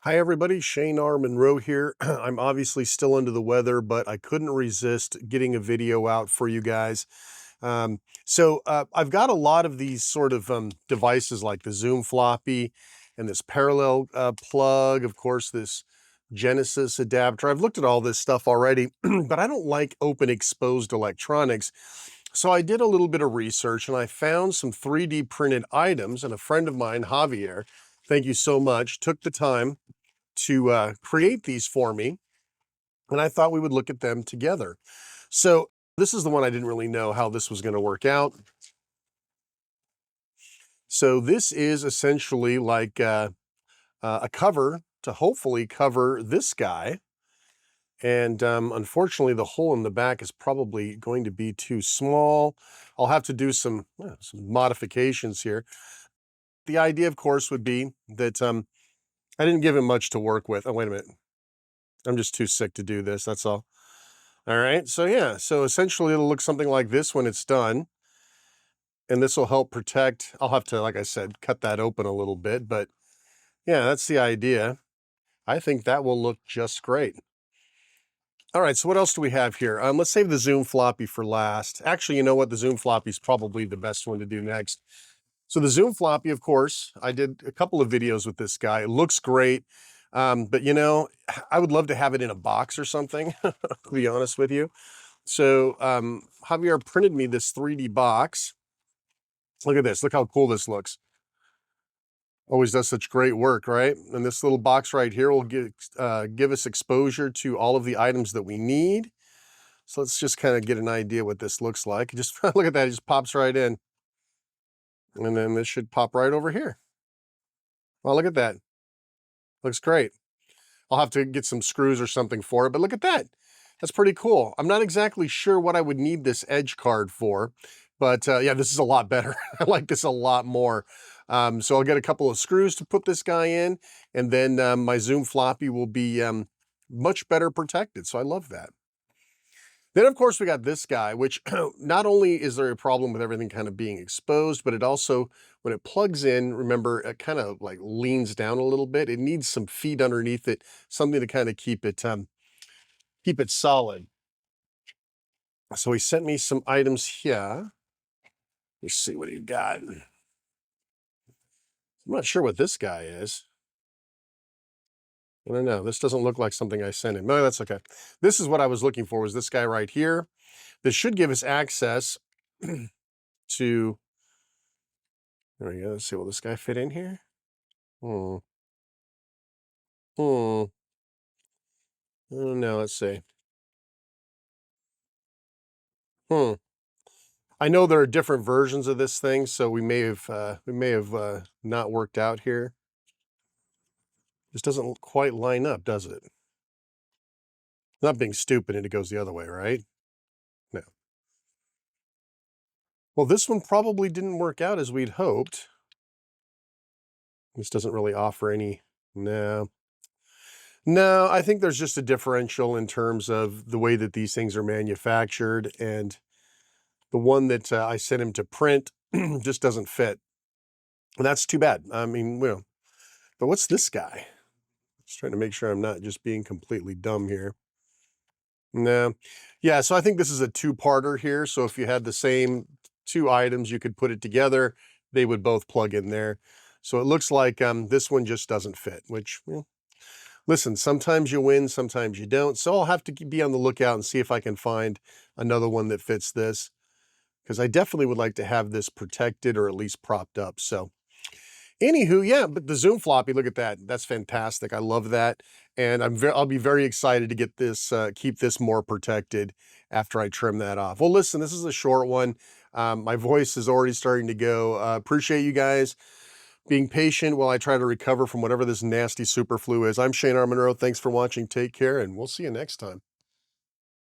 Hi everybody, Shane R. Monroe here. I'm obviously still under the weather, but I couldn't resist getting a video out for you guys. I've got a lot of these sort of devices like the Zoom Floppy and this parallel plug, of course, this Genesis adapter. I've looked at all this stuff already, but I don't like open exposed electronics. So I did a little bit of research and I found some 3D printed items, and a friend of mine, Javier, thank you so much, took the time to create these for me, and I thought we would look at them together. So this is the one I didn't really know how this was going to work out. So this is essentially like a cover to hopefully cover this guy. And unfortunately, the hole in the back is probably going to be too small. I'll have to do some modifications here. The idea, of course, would be that I didn't give him much to work with. Oh, wait a minute. I'm just too sick to do this, that's all. All right, so yeah, so essentially it'll look something like this when it's done. And this will help protect. I'll have to, like I said, cut that open a little bit, but yeah, that's the idea. I think that will look just great. All right, so what else do we have here? Let's save the Zoom Floppy for last. Actually, you know what? The Zoom Floppy is probably the best one to do next. So the Zoom Floppy, of course, I did a couple of videos with this guy. It looks great. But you know, I would love to have it in a box or something, to be honest with you. So Javier printed me this 3D box. Look at this. Look how cool this looks. Always does such great work, right? And this little box right here will give us exposure to all of the items that we need. So let's just kind of get an idea what this looks like. Just look at that. It just pops right in. And then this should pop right over here. Well, look at that. Looks great. I'll have to get some screws or something for it, but look at that. That's pretty cool. I'm not exactly sure what I would need this edge card for, but yeah, this is a lot better. I like this a lot more. So I'll get a couple of screws to put this guy in, and then my Zoom Floppy will be much better protected. So I love that. Then, of course, we got this guy, which not only is there a problem with everything kind of being exposed, but it also, when it plugs in, remember, it kind of like leans down a little bit. It needs some feet underneath it, something to kind of keep it solid. So he sent me some items here. Let's see what he got. I'm not sure what this guy is. I don't know. This doesn't look like something I sent him. No, that's okay. This is what I was looking for, was this guy right here. This should give us access to, there we go. Let's see, will this guy fit in here? Hmm. I don't know. Let's see. I know there are different versions of this thing, so we may have not worked out here. This doesn't quite line up, does it? Not being stupid and it goes the other way, right? No. Well, this one probably didn't work out as we'd hoped. This doesn't really offer any, no. No, I think there's just a differential in terms of the way that these things are manufactured, and the one that I sent him to print just doesn't fit. And that's too bad. I mean, you know, but what's this guy? Just trying to make sure I'm not just being completely dumb here. No. Yeah, so I think this is a two-parter here. So if you had the same two items, you could put it together. They would both plug in there. So it looks like this one just doesn't fit, which, well, listen, sometimes you win, sometimes you don't. So I'll have to be on the lookout and see if I can find another one that fits this, because I definitely would like to have this protected or at least propped up. So anywho, yeah, but the Zoom Floppy, look at that. That's fantastic. I love that. And I'll be very excited to get this, keep this more protected after I trim that off. Well, listen, this is a short one. My voice is already starting to go. Appreciate you guys being patient while I try to recover from whatever this nasty super flu is. I'm Shane R. Monroe. Thanks for watching. Take care, and we'll see you next time.